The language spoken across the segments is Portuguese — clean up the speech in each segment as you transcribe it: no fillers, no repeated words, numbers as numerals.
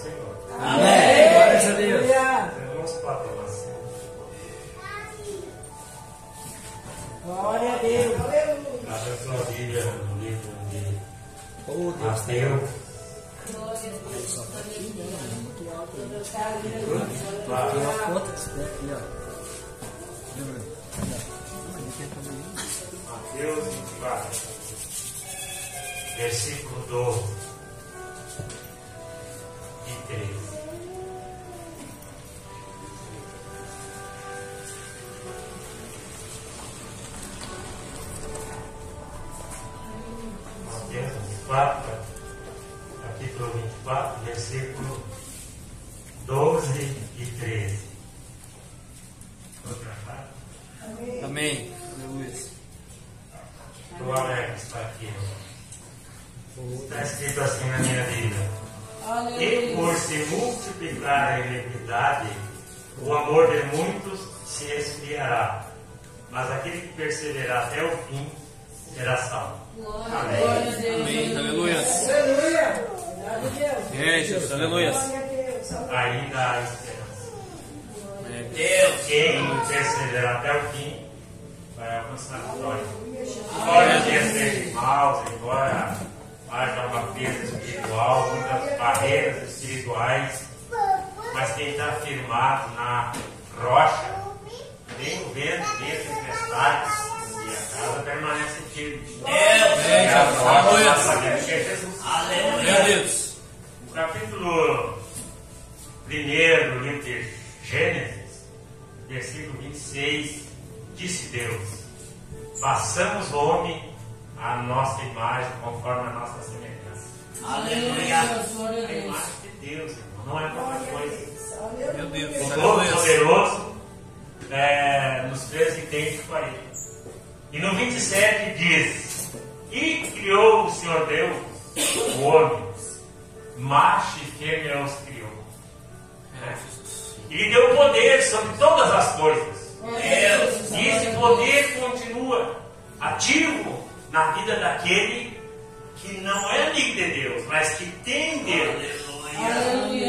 Senhor. Amém. Glória a Deus. Vamos para a aprovação. Glória a Deus. Abra sua Bíblia no livro de Oh, Deus. Mateus. Tem uma conta que se der aqui, ó. Mateus 24, versículo 12 e 13. Mateus 24, capítulo 24, versículo 12 e 13. Outra parte. Amém. Aleluia. Estou alegre de estar aqui. Está escrito assim na minha vida. E por se multiplicar a iniquidade, o amor de muitos se esfriará. Mas aquele que perseverar até o fim será salvo. Amém. Amém. Aleluia. Aleluia. Glória a Deus. É, Jesus. Aleluia. Glória a Deus. Ainda há esperança. Deus. Quem perseverar até o fim vai alcançar a vitória. Embora sejam maus, embora haja uma perda espiritual, muitas barreiras espirituais, mas quem está firmado na rocha, vem o vento, vem as tempestades, e a casa permanece firme. Amém. E a rocha Aleluia. está sabendo que é Jesus. Aleluia. Deus. O capítulo 1 do livro de Gênesis, versículo 26, disse Deus: façamos o homem a nossa imagem, conforme a nossa semelhança. Aleluia. A imagem de Deus, irmão, não é qualquer coisa. Meu Deus. O Aleluia. Todo-Poderoso nos fez idêntico a Ele. E no 27 diz: e criou o Senhor Deus o homem, macho e fêmea os criou. E lhe deu poder sobre todas as coisas. E esse poder continua ativo na vida daquele que não é amigo de Deus, mas que tem Deus.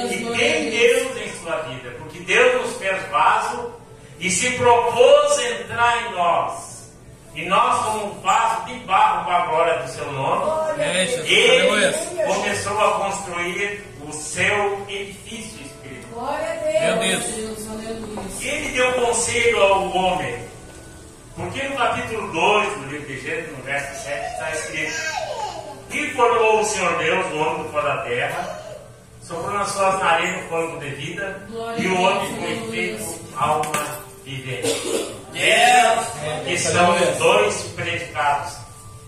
Que tem Deus em sua vida. Porque Deus nos fez vaso e se propôs entrar em nós. E nós, como um vaso de barro para a glória do seu nome, É, Jesus. Ele Aleluia. começou a construir o seu edifício espiritual. Glória a Meu Deus. Deus. Ele deu conselho ao homem. Porque no capítulo 2 do livro de Gênesis, no verso 7, está escrito: e formou o Senhor Deus o homem do pó da terra, soprou nas suas narinas o fôlego de vida, e o homem foi feito alma vivente. Que são os dois predicados: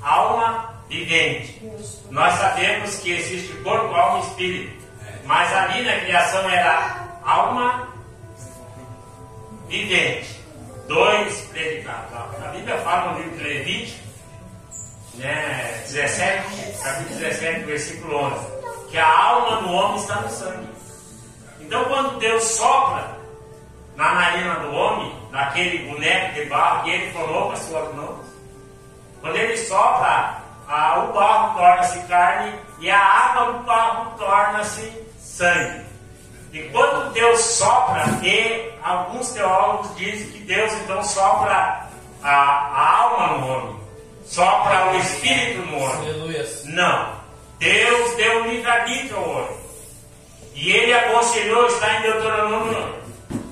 alma vivente. Nós sabemos que existe corpo, alma e espírito, mas ali na criação era alma vivente. Dois predicados. A Bíblia fala no livro de Levítico, 17, capítulo 17, versículo 11, que a alma do homem está no sangue. Então, quando Deus sopra na narina do homem, naquele boneco de barro que ele formou com as suas mãos, quando ele sopra, o barro torna-se carne e a água do barro torna-se sangue. E quando Deus sopra, e alguns teólogos dizem que Deus então sopra a alma no homem, sopra o espírito no homem. Aleluia. Não. Deus deu livre-arbítrio ao homem. E ele aconselhou, está em Deuteronômio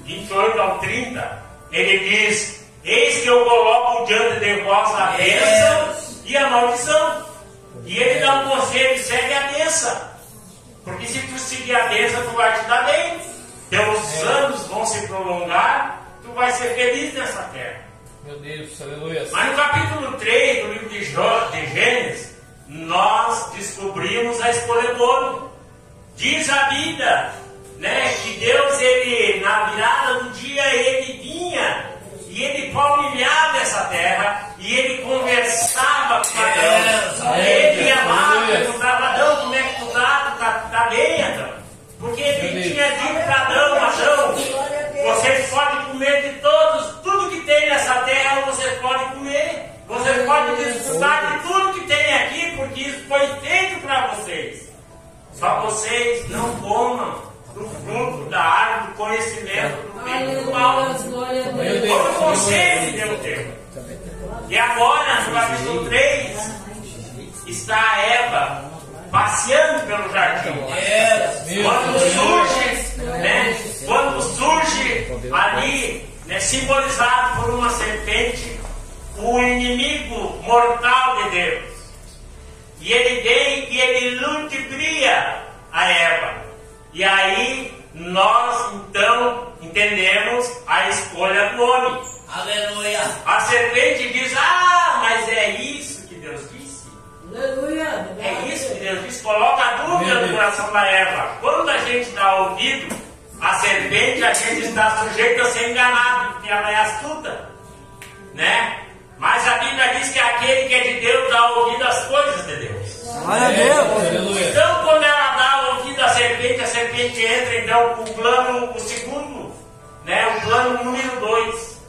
28 ao 30, ele diz: eis que eu coloco diante de vós a bênção e a maldição. E ele dá um conselho: segue a bênção. Porque se tu seguir a bênção, tu vai te dar bem. Teus anos vão se prolongar, tu vai ser feliz nessa terra. Meu Deus. Aleluia. Mas no capítulo 3 do livro de Gênesis, nós descobrimos a escolha do homem. Diz a Bíblia, que Deus, ele, na virada do dia, ele vinha e ele palmilhava essa terra e ele conversava com Adão. Ele ia lá, perguntava: Adão, como é que tu tá? Tá bem, Adão? Porque ele tinha dito para Adão: vocês podem comer de tudo que tem nessa terra, vocês podem comer. Vocês podem desfrutar de tudo que tem aqui, porque isso foi feito para vocês. Só vocês não comam do fruto da árvore do conhecimento do bem e do mal. Aleluia, glória a Meu Deus. Deus. Foi o conselho que Deus deu. E agora, no capítulo 3, está a Eva passeando pelo jardim. Quando surge, né? Quando surge ali, né, simbolizado por uma serpente, o inimigo mortal de Deus. E ele vem e ele ludibria a Eva. E aí nós então entendemos a escolha do homem. Aleluia. A serpente diz: ah, mas é isso que Deus disse. Aleluia. É isso que Deus disse. Coloca a dúvida no coração da Eva. Quando a gente dá ouvido à serpente, a gente está sujeito a ser enganado, porque ela é astuta, né? Mas a Bíblia diz que aquele que é de Deus dá ouvido às coisas de Deus. Glória a Deus. Aleluia. Então, quando ela dá ouvido à serpente, a serpente entra então com o plano, o segundo, né? O plano número 2.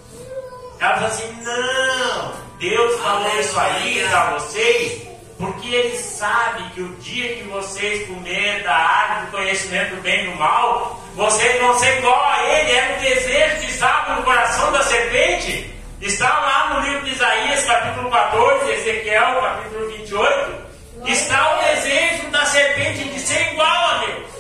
Ela fala assim: não, Deus falou isso aí para vocês, porque Ele sabe que o dia que vocês comerem da árvore do conhecimento do bem e do mal, vocês vão ser igual a Ele. Era o desejo que estava no coração da serpente. Está lá no livro de Isaías, capítulo 14, Ezequiel, capítulo 28. Está o desejo da serpente de ser igual a Deus.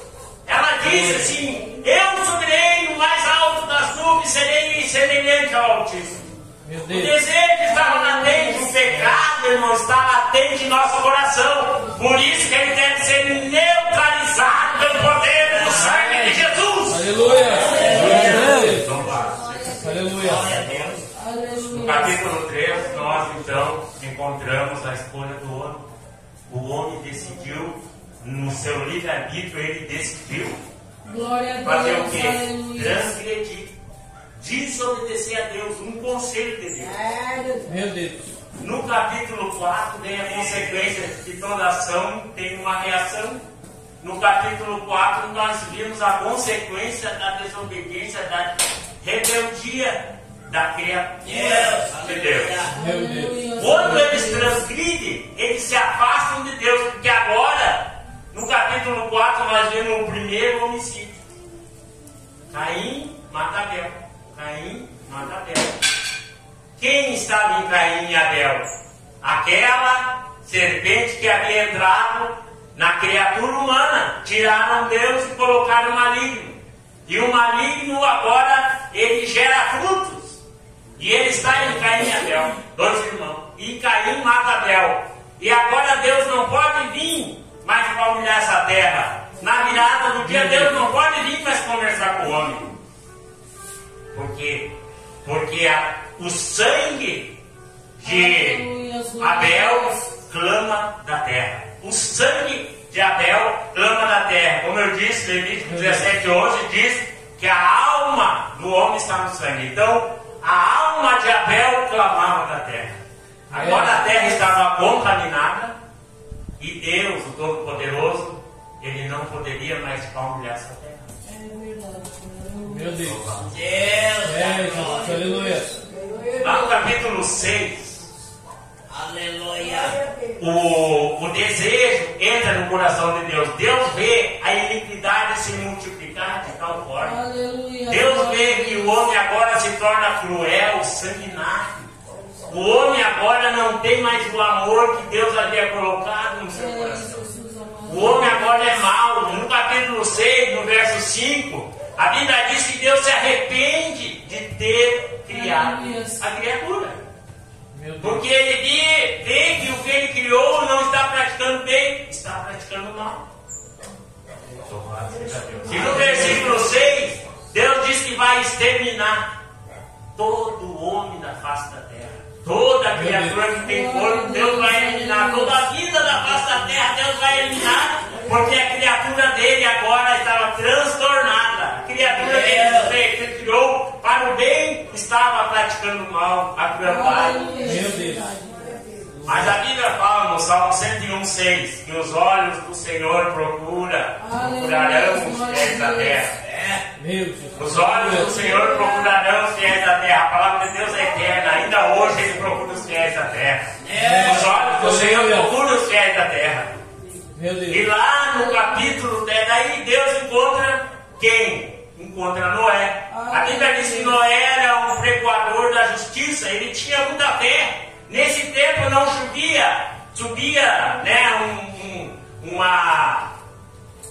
Ela diz assim: eu subirei no mais alto das nuvens, serei semelhante ao Altíssimo. Meu O Deus. desejo estava latente, o pecado, irmão, está latente em nosso coração. Por isso que ele deve ser neutralizado pelo poder do sangue de Jesus. Aleluia. Glória a Deus. Então, Aleluia. no capítulo 3, nós então encontramos a escolha do homem. O homem decidiu, no seu livre-arbítrio, ele decidiu Glória a fazer o Deus. quê? Aleluia. Transgredir, desobedecer a Deus, um conselho de Deus. Meu Deus. No capítulo 4 vem a consequência de toda ação, tem uma reação. No capítulo 4 nós vimos a consequência da desobediência, da rebeldia da criatura de Deus. Meu Deus. Quando eles transgridem, eles se afastam de Deus, porque agora, no capítulo 4, nós vemos o primeiro homicídio. Caim mata Abel. Caim mata Abel. Quem estava em Caim e Abel? Aquela serpente que havia entrado na criatura humana. Tiraram Deus e colocaram o maligno. E o maligno agora, ele gera frutos. E ele está em Caim e Abel, dois irmãos. E Caim mata Abel. E agora Deus não pode vir mais para humilhar essa terra. Na virada do dia, Deus não pode vir mais conversar com o homem. Por quê? Porque o sangue de Abel clama da terra. O sangue de Abel clama da terra. Como eu disse, Levítico 17:11 diz que a alma do homem está no sangue. Então, a alma de Abel clamava da terra. Agora a terra estava contaminada e Deus, o Todo-Poderoso, Ele não poderia mais palmilhar essa terra. Meu Deus. Deus. Jesus. Aleluia. Lá no capítulo 6, Aleluia. o desejo entra no coração de Deus. Deus vê a iniquidade se multiplicar de tal forma. Aleluia. Deus vê que o homem agora se torna cruel, sanguinário. O homem agora não tem mais o amor que Deus havia colocado no seu coração. O homem agora é mau. No capítulo 6, no verso 5, a Bíblia diz que Deus se arrepende de ter criado a criatura. Meu Deus. Porque ele vê que o que ele criou não está praticando bem, está praticando mal. E no versículo 6, Deus diz que vai exterminar todo homem da face da terra. Toda criatura que tem corpo, Deus vai eliminar. Toda a vida da face da terra, Deus vai eliminar. Porque a criatura dele agora estava transtornada. A criatura que ele criou para o bem estava praticando o mal, a crueldade. Meu Deus. Mas a Bíblia fala no Salmo 101:6 que os olhos do Senhor procurarão os fiéis da terra. Meu Deus. Os olhos do Senhor procurarão os fiéis da terra. A palavra de Deus é eterna. Ainda hoje Ele procura os fiéis da terra. Os olhos do Senhor procuram os fiéis da terra. Meu E Deus. lá no capítulo 10, daí Deus encontra quem? Contra Noé. A Bíblia diz que Noé era um pregoador da justiça, ele tinha muita fé. Nesse tempo não subia, né,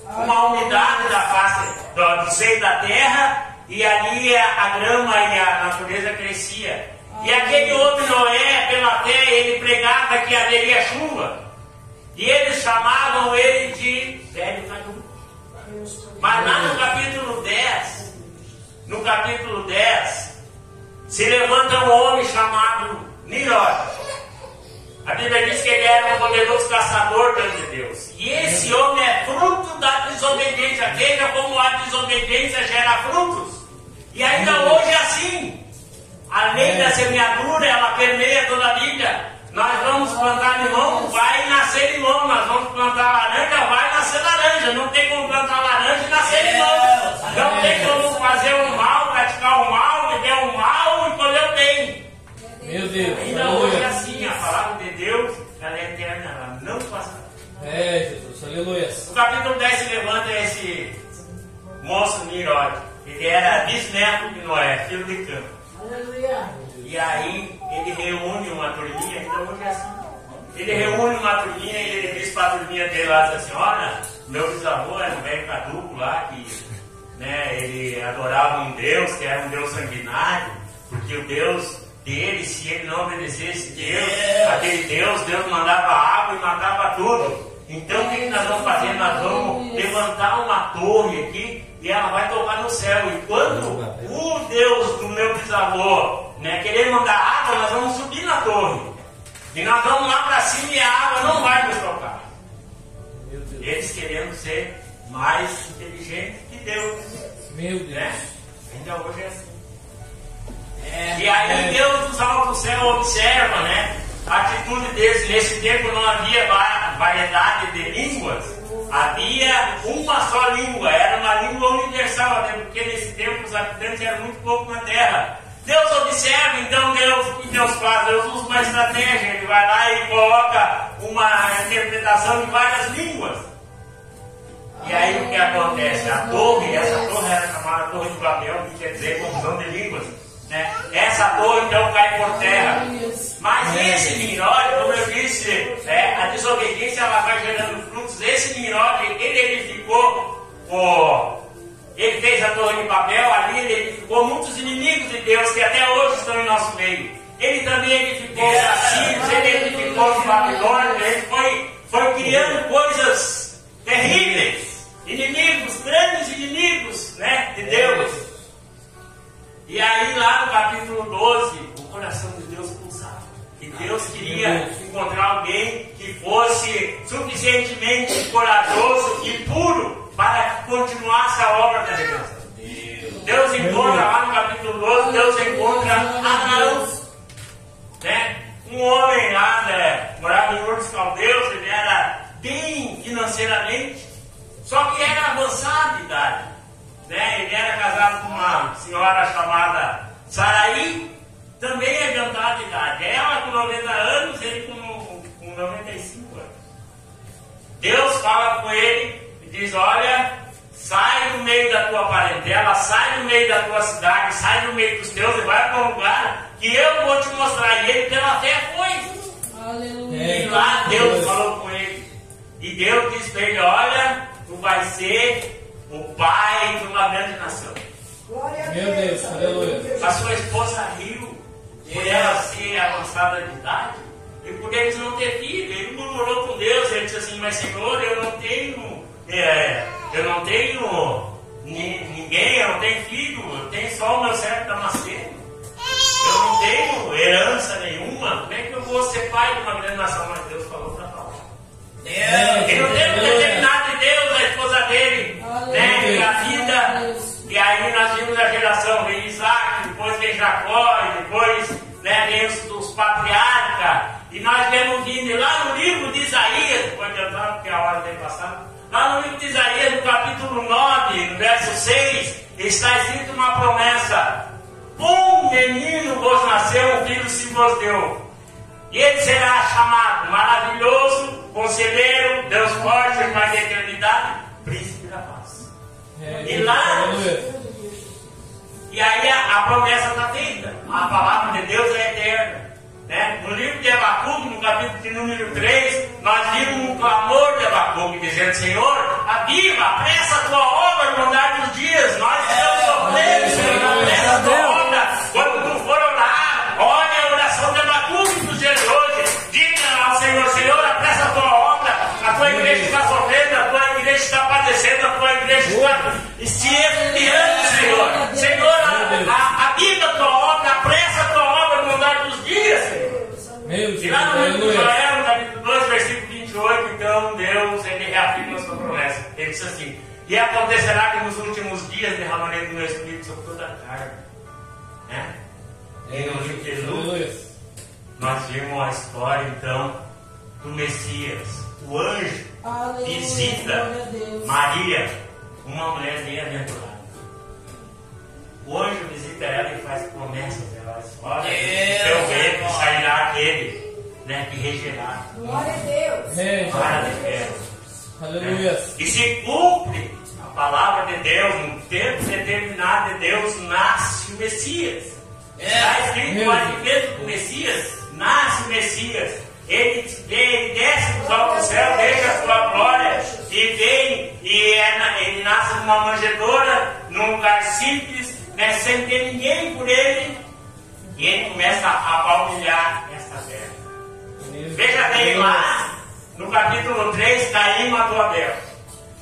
uma umidade da face do seio da terra, e ali a grama e a natureza crescia. E aquele homem Noé, pela fé, ele pregava que haveria chuva. E eles chamavam ele de velho caduco. Mas lá no capítulo 10, se levanta um homem chamado Nimrod. A Bíblia diz que ele era um poderoso caçador diante de Deus. E esse homem é fruto da desobediência. Veja como a desobediência gera frutos. E ainda hoje é assim. A lei da semeadura, ela permeia toda a Bíblia. Nós vamos plantar limão, vai nascer limão. Nós vamos plantar laranja, vai nascer laranja. Não tem como plantar laranja e nascer limão. Não tem como fazer o mal, praticar o mal, viver o mal e colher o bem. Meu Deus. Ainda hoje é assim. A palavra de Deus, ela é eterna, ela não passa. Jesus, aleluia. No capítulo 10 se levanta esse moço Nimrod. Ele era bisneto de Noé, filho de Cã. Aleluia. E aí ele reúne uma turminha, então hoje é assim. Ele reúne uma turminha e ele diz para a turminha dele lá, diz assim, olha, meu bisavô era um velho caduco lá, que né, ele adorava um Deus, que era um Deus sanguinário, porque o Deus dele, se ele não obedecesse aquele Deus mandava água e matava tudo. Então o que nós vamos fazer? Nós vamos levantar uma torre aqui e ela vai tocar no céu. E quando o Deus do meu bisavô, né, querer mandar água, nós vamos subir na torre. E nós vamos lá para cima e a água não vai nos tocar. Eles querendo ser mais inteligentes que Deus. Meu Deus. Né? Ainda hoje é assim. E aí Deus dos altos céus observa, né, a atitude deles. Nesse tempo não havia variedade de línguas, havia uma só língua, era uma língua universal, até porque nesse tempo os habitantes eram muito poucos na terra. Deus observa, então o que Deus faz? Deus usa uma estratégia, ele vai lá e coloca uma interpretação de várias línguas. E aí o que acontece? A torre, essa torre era chamada Torre de Babel, que quer dizer confusão de línguas. Né? Essa torre então cai por terra. Mas esse Nimrod, como eu disse, a desobediência ela vai gerando frutos. Esse Nimrod, ele edificou, ele fez a Torre de Babel, ali ele edificou muitos inimigos de Deus que até hoje estão em nosso meio. Ele também edificou os assírios, ele edificou os babilônios, ele foi criando coisas terríveis, inimigos, grandes inimigos, né, de Deus. E aí lá no capítulo 12, o coração de Deus pulsava. E Deus queria encontrar alguém que fosse suficientemente corajoso e puro para que continuasse a obra da redenção. Deus encontra lá no capítulo 12, Deus encontra Abraão. Né? Um homem lá, né, morava em Ur dos Caldeus, ele era bem financeiramente, só que era avançado de idade. Né? Ele era casado com uma senhora chamada Saraí, também adiantada de idade. Ela com 90 anos, ele com 95 anos. Deus fala com ele e diz, olha, sai do meio da tua parentela, sai do meio da tua cidade, sai do meio dos teus e vai para um lugar que eu vou te mostrar. E ele pela fé foi. Aleluia. E lá Deus falou com ele. E Deus disse para ele, olha, tu vai ser o pai de uma grande nação. Meu Deus, aleluia. A sua esposa riu por ela ser avançada de idade e por eles não ter filho. Ele murmurou com Deus, ele disse assim, mas Senhor, eu não tenho ninguém, eu não tenho filho, eu tenho só o meu servo Damasceno. Eu não tenho herança nenhuma, como é que eu vou ser pai de uma grande nação? Mas Deus falou para falar. Ele não teve determinado de Deus, a esposa dele, né, e a vida. E aí nós vimos a geração, vem Isaac, depois vem Jacó, e depois, né, vem os patriarcas. E nós vemos vindo lá no livro de Isaías, pode adiantar porque a hora tem passado. Lá no livro de Isaías, no capítulo 9, no verso 6, está escrito uma promessa: um menino vos nasceu, um filho se vos deu. E ele será chamado Maravilhoso, Conselheiro, Deus Forte, Pai da Eternidade, Príncipe da Paz. E lá, e aí a promessa está feita. A palavra de Deus é eterna. Né? No livro de Abacuque, no capítulo de número 3, nós vimos um clamor de Abacuque, dizendo: Senhor, aviva, apressa a tua obra no andar dos dias. Nós estamos sofrendo, Senhor, apressa a tua obra. Quando tu for orar, olha a oração de Abacuque dos dias de hoje. Diga ao Senhor: Senhor, apressa a tua obra. A tua igreja está sofrendo, a tua igreja está padecendo, a tua igreja está se esfriando, Senhor. Senhor, aviva a tua obra, apressa a tua obra no andar dos dias, Senhor. E lá no livro de Joel, no capítulo 2, versículo 28, então Deus, ele reafirma a sua promessa. Ele diz assim: e acontecerá que nos últimos dias derramarei do meu Espírito sobre toda a carne. Né? E no livro de Lucas, nós vimos a história então do Messias. O anjo visita Maria, uma mulher bem-aventurada. O anjo visita ela e faz promessas. Ela diz: olha, do teu ventre sairá aquele, né, que regerá. Glória a Deus. Glória a Deus. Aleluia. Né? E se cumpre a palavra de Deus, no tempo determinado de Deus, nasce o Messias. Está escrito no advento do Messias: nasce o Messias. Ele desce dos altos céus, deixa a sua glória e vem, e ele nasce numa manjedoura, num lugar simples, né, sem ter ninguém por ele, e ele começa a palmilhar esta terra. Veja bem lá, no capítulo 3, Caim matou Abel.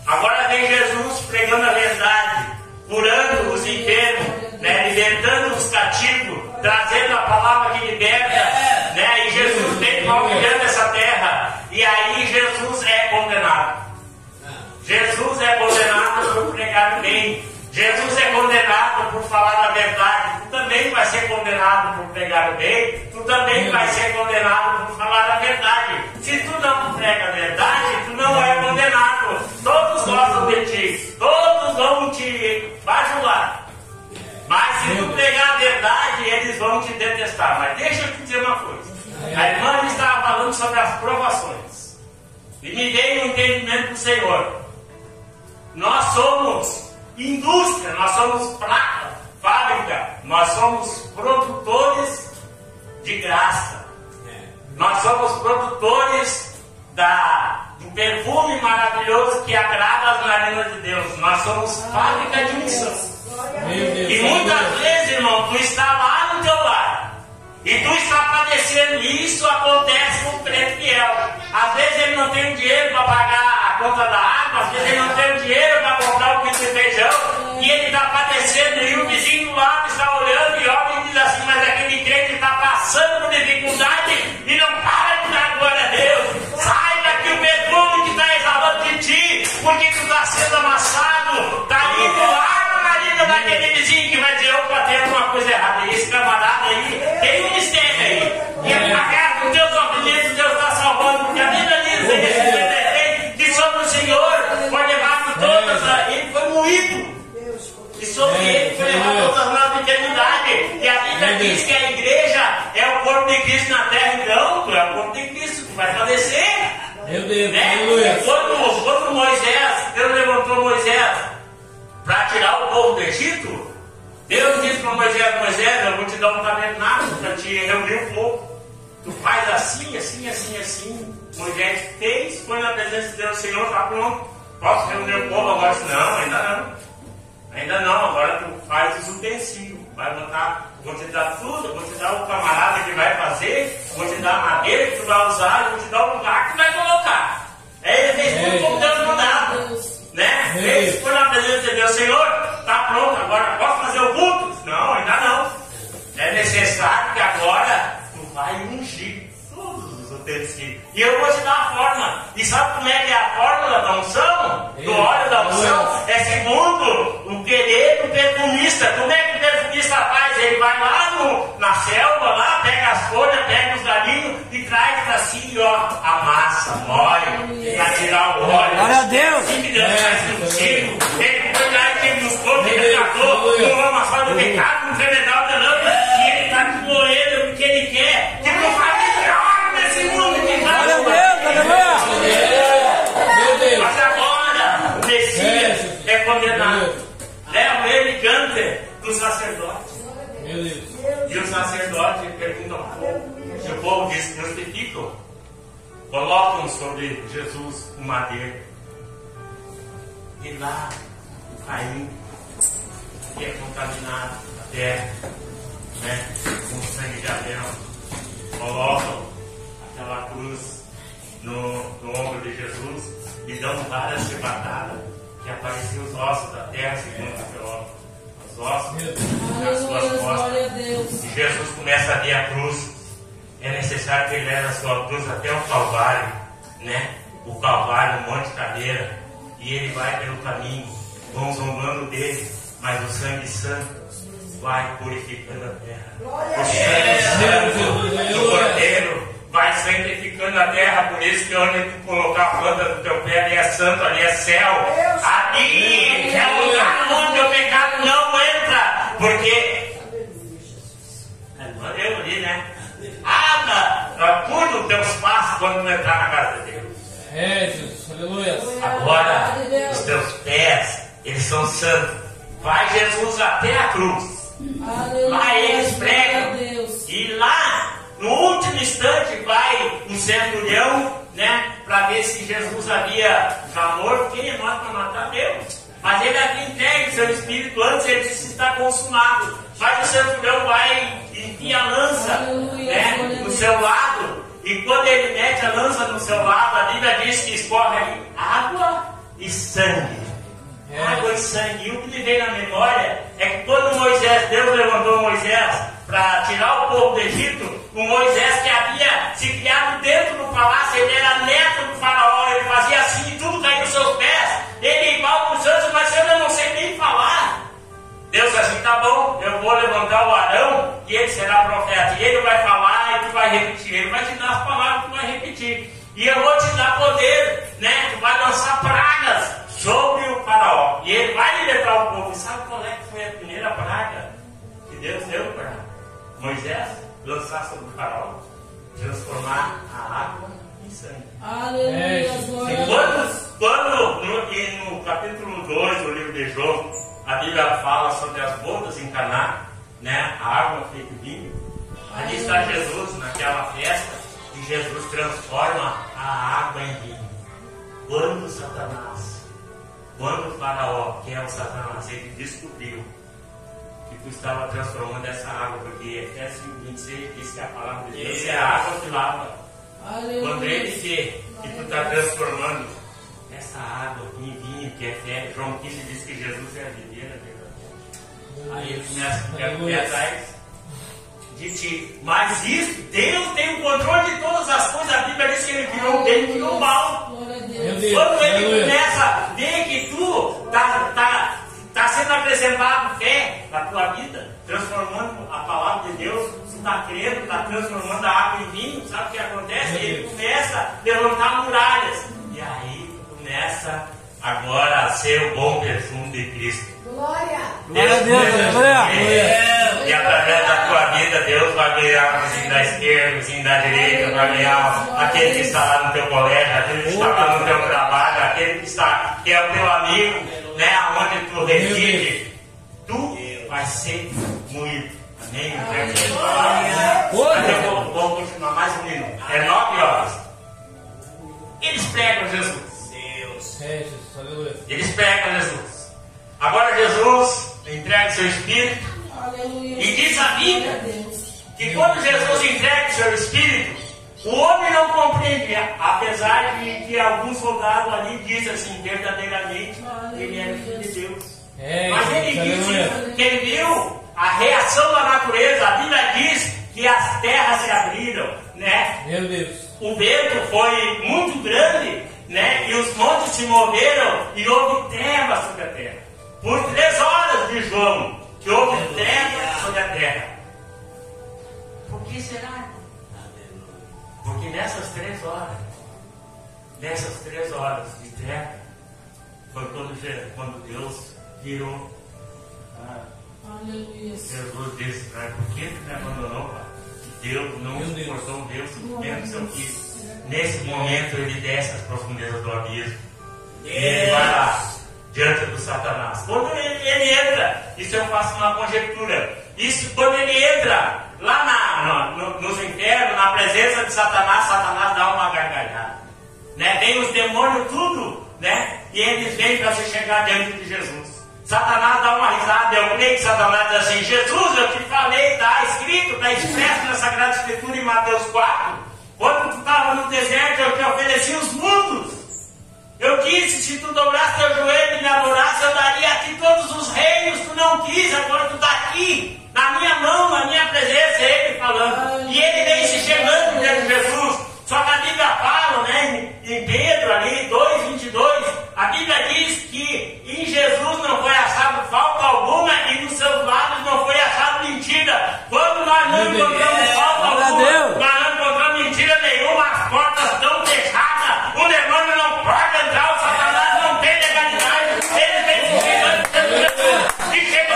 Agora vem Jesus pregando a verdade, curando os enfermos, né, libertando os cativos, trazendo a palavra que liberta. Né? E Jesus vem palmilhando essa terra. E aí Jesus é condenado. Jesus é condenado por pregar o bem. Jesus é condenado por falar a verdade. Tu também vai ser condenado por pregar o bem. Tu também vai ser condenado por falar a verdade. Se tu não prega a verdade, tu não é condenado. Todos gostam de ti. Todos vão te bajular. Mas se tu pregar a verdade, eles vão te detestar. Mas deixa eu te dizer uma coisa. A irmã estava falando sobre as provações. E me veio o entendimento do Senhor. Nós somos indústria, nós somos fábrica, nós somos produtores de graça. Nós somos produtores do perfume maravilhoso que agrada as narinas de Deus. Nós somos fábrica de unção. E muitas vezes, irmão, tu está lá no teu lar e tu está padecendo, e isso acontece com o crente fiel. Às vezes ele não tem dinheiro para pagar a conta da água, às vezes ele não tem dinheiro para comprar o quilo de feijão, e ele está padecendo, e o vizinho do lado está olhando e olha e diz assim: mas aquele crente está passando por dificuldade e não para de dar glória a Deus. Saiba que o perfume que está exalando de ti, porque tu está sendo amassado, está indo lá daquele vizinho que vai dizer: opa, tem alguma coisa errada. E esse camarada aí tem um mistério aí. E agarra com Deus sofrimento, Deus está salvando, porque a Bíblia diz que sobre o Senhor foi levado todas, ele foi moído. E sobre ele foi levado todas as nossas eternidade. E a Bíblia diz que a igreja é o corpo de Cristo na terra. Então, tu é o corpo de Cristo, tu vai padecer. Meu Deus, né? Quando Moisés, Deus levantou Moisés para tirar o povo do Egito, Deus disse para Moisés: Moisés, eu vou te dar um tabernáculo para te reunir o povo. Tu faz assim, assim, assim, assim. Moisés fez, foi na presença de Deus: Senhor, está pronto, posso reunir o povo agora? Não, ainda não. Ainda não, agora tu faz os utensílios. Vai botar, vou te dar tudo, vou te dar o camarada que vai fazer, vou te dar a madeira que tu vai usar, vou te dar o lugar que tu vai colocar. Aí ele fez tudo como Deus mandava. Né? Fez, foi na presença de Deus: Senhor, está pronto, agora posso fazer o culto? Não, ainda não. É necessário que agora tu vai ungir todos os utensílios. E eu vou te dar a forma. E sabe como é que é a fórmula da unção? Do óleo da unção? É segundo o querer do perfumista. Como é que o perfumista faz? Ele vai lá na selva, lá, pega as folhas, pega os galinhos e traz para si, ó, a massa, óleo, para tirar o óleo. Glória a Deus! Assim que Deus faz contigo. Ele foi lá e ele buscou, ele resgatou, não ama só do pecado, no fenomenal da lâmpada, e ele está moendo o que ele quer. Que não faz melhor nesse mundo que está. Glória a Deus! Mas agora o Messias é condenado. Levam ele diante do sacerdote. Meu Deus. E o sacerdote pergunta ao povo. E o povo diz: crucificam. Colocam sobre Jesus um madeiro. E lá, Caim, que é contaminado a terra, né, com o sangue de Abel, colocam aquela cruz no ombro de Jesus e dão várias chibatadas que apareciam os ossos da terra, segundo o teólogo. Os ossos nas suas costas. E Jesus começa a ver a cruz. É necessário que ele leve a sua cruz até o Calvário, né? O Calvário, o Monte Caveira. E ele vai pelo caminho, vão zombando dele, mas o sangue santo vai purificando a terra. O sangue santo do Cordeiro vai santificando a terra. Por isso que onde tu colocar a planta do teu pé, ali é santo, ali é céu. Ali é o lugar onde o pecado não entra. Porque eu ali, né? Cuida os teus passos quando tu entrar na casa de Deus. É, Jesus. Aleluia. Agora, os teus pés, eles são santos. Vai Jesus até a cruz. Lá eles pregam. E lá, no último instante, vai o centurião, né? Para ver se Jesus havia já morto. Quem é nós para matar Deus? Mas ele havia entregue seu espírito antes, ele disse: está consumado. Mas o centurião vai e enfia a lança, né, no seu lado. E quando ele mete a lança no seu lado, a Bíblia diz que escorre ali água e sangue. Água e sangue. E o que me veio na memória é que quando Deus levantou Moisés para tirar o povo do Egito, o Moisés que havia se criado dentro do palácio, ele era neto do faraó, ele fazia assim e tudo caía nos seus pés. Ele é igual para os outros, mas eu não sei nem falar. Deus assim: tá bom, eu vou levantar o Arão e ele será profeta. E ele vai falar e tu vai repetir. Ele vai te dar as palavras e tu vai repetir. E eu vou te dar poder, né? Tu vai lançar pragas sobre o faraó. E ele vai libertar o povo. E sabe qual é que foi a primeira praga que Deus deu para Moisés? Lançar sobre o faraó. Transformar a água em sangue. Aleluia. Quando no capítulo 2 do livro de João, a Bíblia fala sobre as bodas em Caná, né? A água feita vinho. Ali está Jesus naquela festa e Jesus transforma a água em vinho. Quando o faraó, que é o Satanás, ele descobriu que tu estava transformando essa água, porque Efésios 26 diz que a palavra de Deus é a água que lava. Quando ele vê que tu está transformando essa água em vinho, que é fé, João 15 diz que Jesus é a videira verdadeira. Aí ele começa a correr atrás de ti. Mas isso, Deus tem o controle de todas as coisas. A Bíblia diz que ele criou o bem e criou o mal. Quando ele começa a ver que tu está sendo apresentado fé na tua vida, transformando a palavra de Deus, tu está crendo, está transformando a água em vinho, sabe o que acontece? Ele começa a levantar muralhas. E aí começa agora a ser o bom perfume de Cristo. Glória! Deus e através da tua vida, Deus vai ganhar o vizinho da esquerda, o vizinho da direita, vai ganhar aquele que está lá no teu colégio, aquele que está lá no teu trabalho, aquele que é o teu amigo, né, onde tu reside. Tu vai ser moído. Amém? Mas eu vou continuar mais um minuto. É 9 horas. Eles pregam Jesus. Eles pregam Jesus. Agora Jesus entrega o seu Espírito. Aleluia. E diz a Bíblia que quando Jesus entrega o seu Espírito, o homem não compreende, apesar de que alguns soldados ali dizem assim: verdadeiramente ele era filho de Deus. Mas ele disse que ele viu a reação da natureza. A Bíblia diz que as terras se abriram, né? Meu Deus. O vento foi muito grande, né? E os montes se moveram e houve trevas sobre a terra. Por 3 horas de João, que houve trevas sobre a terra. Por que será? Porque nessas 3 horas de treva, foi quando Deus virou. Jesus disse: por que tu me abandonou, pai? Deus não suportou Deus suprindo seu filho. Nesse momento ele desce as profundezas do abismo. E ele vai lá. diante do Satanás. Quando ele entra, isso eu faço uma conjectura, isso quando ele entra lá nos infernos, na presença de Satanás, Satanás dá uma gargalhada. Né? Vem os demônios tudo, né? E eles vêm para se chegar diante de Jesus. Satanás dá uma risada, eu creio que Satanás diz assim: Jesus, eu te falei, está escrito, está expresso na Sagrada Escritura em Mateus 4. Quando tu estava no deserto, eu te ofereci os mundos. Eu disse, se tu dobrasse teu joelho e me adorasse, eu daria a ti todos os reinos. Tu não quis, agora tu está aqui, na minha mão, na minha presença, ele falando. E ele vem se chegando diante de Jesus. Só que a Bíblia fala, né, em Pedro ali, 2:22, a Bíblia diz que em Jesus não foi achado falta alguma e nos seus lábios não foi achado mentira. Quando nós não encontramos falta alguma, nós não encontramos mentira nenhuma, as portas estão fechadas, o demônio não pode entrar, o Satanás não tem legalidade, ele vem se chegando e chega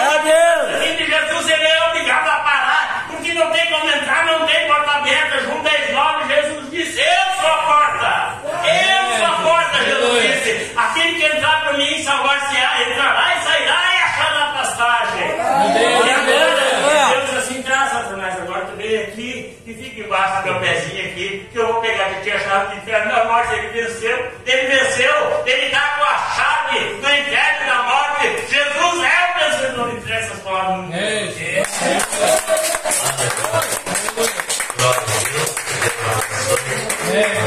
de Jesus, ele é obrigado a parar, porque não tem como entrar, não tem porta aberta. João 10:9, Jesus disse: eu sou a porta, eu sou a porta, Jesus disse, aquele que entrar por mim salvar-se-á, entrará e sairá e achará a pastagem. E agora, Deus assim, traz Satanás, agora tu vem aqui e fica embaixo do meu pezinho aqui, que eu vou pegar de ti a chave do inferno da morte. Ele venceu, ele está com a chave do inferno da morte. Jesus é o vencedor, entre essas palavras. É.